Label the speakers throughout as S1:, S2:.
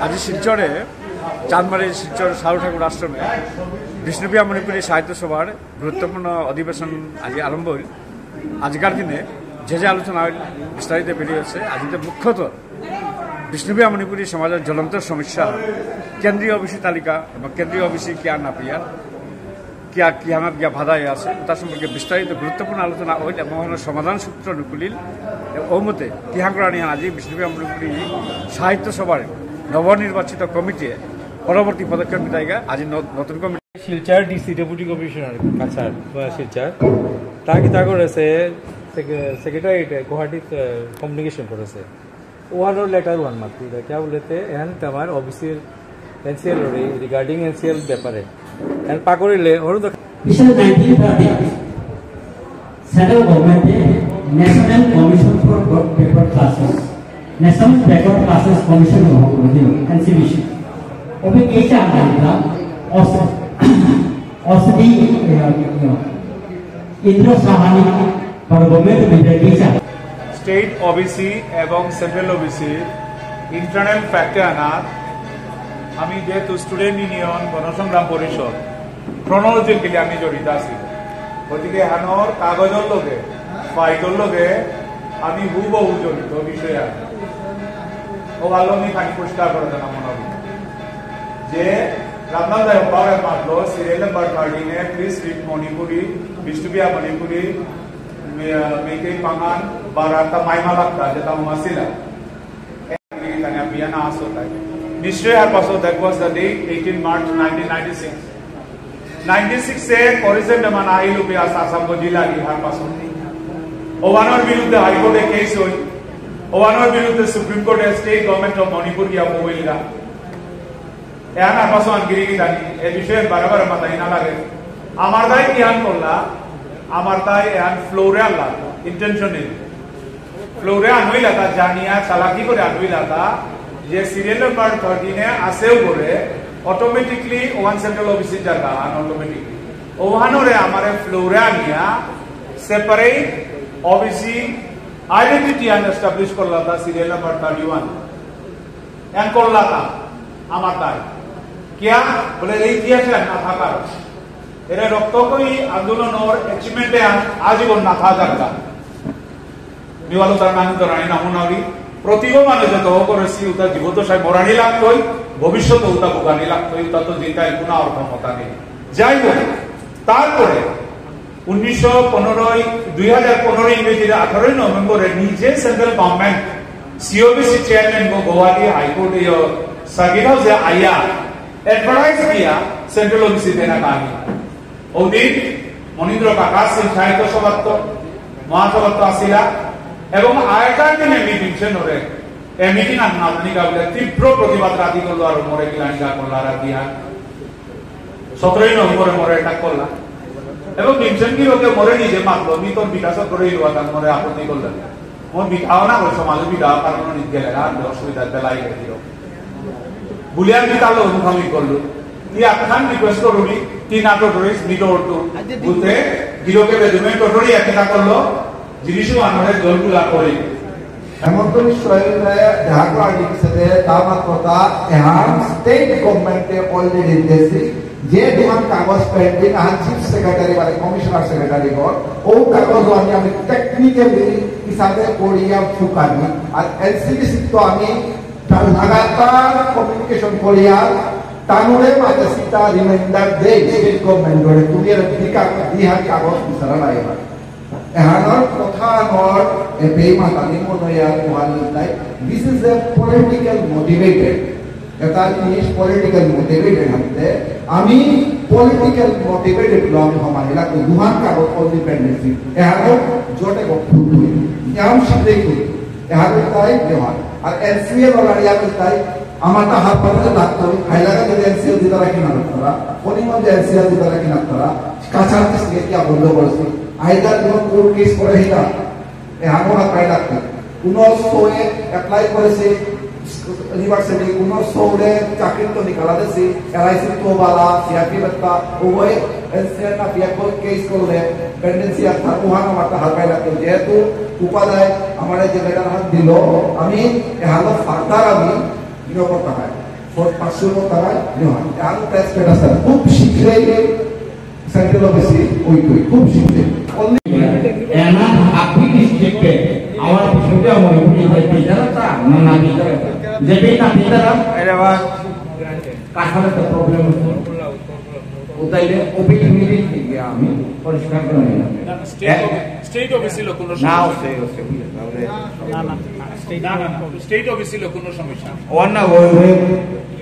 S1: আজি শিলচরে চাঁদমারি শিলচর সাধু ঠাকুর আশ্রমে বিষ্ণুপ্রিয়া মণিপুরী সাহিত্য সভার গুরুত্বপূর্ণ অধিবেশন আজি আরম্ভ হইল। আজকার দিনে যে আলোচনা হইল বিস্তারিত বেরিয়েছে। আজকে মুখ্যত বিষ্ণুপ্রিয়া মণিপুরী সমাজের জ্বলন্ত সমস্যা কেন্দ্রীয় ওবিসি তালিকা এবং কেন্দ্রীয় ওবিসি কিয়া না পিয়া কিয়া কিহানত গিয়া ভাদায় আছে তার সম্পর্কে বিস্তারিত গুরুত্বপূর্ণ আলোচনা হইল এবং সমাধান সূত্র নুকুলিল। ওমতে কিহাঙ্করানি আজি বিষ্ণুপ্রিয়া মণিপুরী সাহিত্য সভার নবনির্বাচিত কমিটি পরবর্তী পদক্ষেপ নিতাইগা আজি নতুন committee
S2: Silchar DC deputy commissioner Cachar Silchar তাকে তা করেছে সেক্রেটারিয়েট গুয়াহাটি কমিউনিকেশন করেছে ওয়ানোর লেটার ওয়ান মাত্র क्या बोलते एहन तमार ओबीसी एनसीएल रिगार्डिंग एनसीएल ব্যাপারে এন্ড পাকড়িলে ওর
S3: বিশেষ 1930 সেন্ট্রাল গভর্নমেন্টে national commission for backward classes national backward classes commission গঠন করেছিল এনসিবিসি ওবে কেসা আনলা औषधि इंद्र साहानी पर गवर्नमेंट में
S4: स्टेट ओबीसी एवं सेंट्रल ओबीसी इंटरनल फैक्टे आनार आमी जेहेतु स्टूडेंट यूनियन गणसंग्राम परिषद क्रोनोलॉजिकली आमी जड़ित आछि गतिके हानर कागजर लगे फाइटर लगे आमी हुबहु जड़ित विषय ओ भालो मी खाली पुरस्कार करे देना मने जे रामनाथ पावे मातलो सीरियल नंबर 13 है प्लीज रीड मणिपुरी बिष्णुप्रिया मणिपुरी मेके पांगान बाराता माइमा लगता जेता मसिला एग्रीगेशन अभियान आसोता है निश्चय हर पासो दैट वाज द डे 18 मार्च 1996 से कोरिजन दमान आइलु पे आसाम को जिला की हर पासो ओवानर विरुद्ध हाई कोर्ट केस होई ओवानर विरुद्ध supreme court state government of Manipur की मोबाइलगा এখানে পাশো আনগিরি জানি এই বিষয়ে বারবার মাথায় না লাগে আমার দাই জ্ঞান করলা আমার দাই এখান ফ্লোরে আল্লাহ ইন্টেনশনালি ফ্লোরে আনই লাগা জানিয়া চালাকি করে আনই লাগা যে সিরিয়াল নাম্বার 13 এ আসেও করে অটোমেটিক্যালি ওয়ান সেন্ট্রাল অফিসে জায়গা আন অটোমেটিক্যালি ওহানরে আমারে ফ্লোরে আনিয়া সেপারেট ওবিসি আইডেন্টিটি আন এস্টাবলিশ করলা তা সিরিয়াল নাম্বার 31 এন করলা তা আমার দাই क्या बोले इतिहास ना था एरे रक्तकई आंदोलन और अचीवमेंट आजीवन ना था जागा निवालो तार नाम तो रानी नामुनावी प्रतिगो माने जतो करसी उता जीवतो साय मरानी लागतोय भविष्यत उता भोगानी लागतोय उता तो जिताय गुना और क्षमता नेই যাইবো তারপরে 2015 ইংরেজিতে 18 নভেম্বরে নিজে সেন্ট্রাল গভর্নমেন্ট सीओबीसी चेयरमैन को गुवाहाटी हाईकोर्ट सर्किट हाउस आया एडवर्टाइज किया सेंट्रल ओबीसी देना कहानी ओदिन मनिंद्र काकाश सिंह साहित्य सभात्व महासभात्व आसिला एवं आयकर दिन मीटिंग से नरे ए मीटिंग नादनी का बोले तीव्र प्रतिबाद राति करलो और मोरे किलानी का करला राति आ 17 नवंबर मोरे अटैक करला एवं टेंशन की लोके मोरे निजे मातलो मी तो विकास करे लुआ मोरे आपत्ति करला मोर बिठावना को समाज बिठा कारण निज गेला असुविधा बेलाई दियो बुलियान बितालो मुखामी करलो ती आखान रिक्वेस्ट करूनी ती नाटो डोरिस मिडोरटू बुते गिरोके बेदुमे टोटोरी एकटा करलो जिनिसु आनरे जलगुला करी
S5: हेमंत सोरेन रे ढाका आर्टिकलते दामात কথা এহান স্টেট গভর্নমেন্টে অলরেডি দেশি যে ডিমান্ড কাগজ পেন্ডিং আর চিফ সেক্রেটারি মানে কমিশনার সেক্রেটারি গর ও কাগজ আমি টেকনিক্যালি হিসাবে করিয়া ফুকানি আর এনসিবিসি তো আমি लगातार कम्युनिकेशन करिया तानुरे माते सीता रिमाइंडर दे स्टेट गवर्नमेंट रे तुमी रिका दिहा कागज बिसरा लाइबा एहानर कथा नर ए बेमा तानि मनया कोहाल लाई this is a political motivated এটা জিনিস পলিটিক্যাল মোটিভেটেড হতে আমি পলিটিক্যাল মোটিভেটেড লং হমাইলা কো দুহান কাগজ ইন্ডিপেন্ডেন্সি এহানো জোটে গফুই ইয়াম সাথে কই এহানো তাই দেওয়া আর এনসিএল অলরেডি আমি তাই আমারটা হাত পাতে লাগতো হাইলাকা যদি এনসিএল দিতে রাখি না তোরা কোনি মধ্যে এনসিএল দিতে রাখি না তোরা কাছার থেকে কি বন্ধ করেছে আইদার কোনো কোর্ট কেস করে হিলা এহানো হাত পাই লাগতো 1900 এ অ্যাপ্লাই করেছে यूनिवर्सिटी 1900 रे चाकरी तो निकाला देसी एलआईसी तो वाला सीआरपी बत्ता ओए एनसीआर ना पियाको केस को ले पेंडेंसी था वहां माता हालकाय लागतो जेहेतु उपाध्याय हमारे जे लेटर हाथ दिलो আমি এহালো ফার্দার আমি ইনো করতে হয় পার্সোনাল তারা আর টেস্ট আছে খুব শীঘ্রই সেন্ট্রাল অফিসে খুব শীঘ্রই
S3: এনা আপনি ডিস্ট্রিক্টে আমার বিষয়টা মনে করি যে বিচারতা না বিচারতা যে না বিচারা এর আবার কাঠামোর প্রবলেম উতাইলে ওপিডি মিটিং থেকে আমি পরিষ্কার করে নিলাম
S4: স্টেট অফিসে কোনো
S3: না
S4: স্টেট অফিসে কোনো সমস্যা
S3: ওয়ানা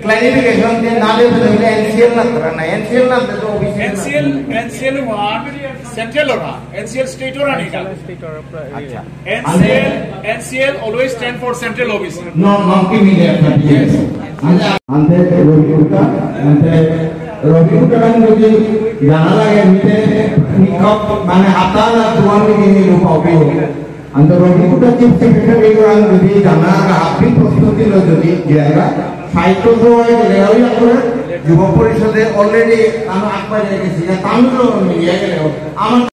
S3: ক্লারিফিকেশন যে না দেবে এনসিএল না করা না এনসিএল না তো অফিস
S4: এনসিএল ওয়ান সেন্ট্রাল ওরা এনসিএল স্টেট ওরা নেই
S3: আচ্ছা
S4: NCL always stand for central office
S3: no কি মিলে ante রবিউটা যদি জানা লাগে মিতে নিকপ মানে হাতানা দুয়ান নিয়ে লোপাবে ante রবিউটা চিফ সেক্রেটারি গুলান যদি জানা আপনি প্রস্তুতি লো যদি জায়গা সাহিত্য সভায় গেলে করে যুব পরিষদে অলরেডি আমি আকবার গেছি তামিল নিয়ে গেলে আমার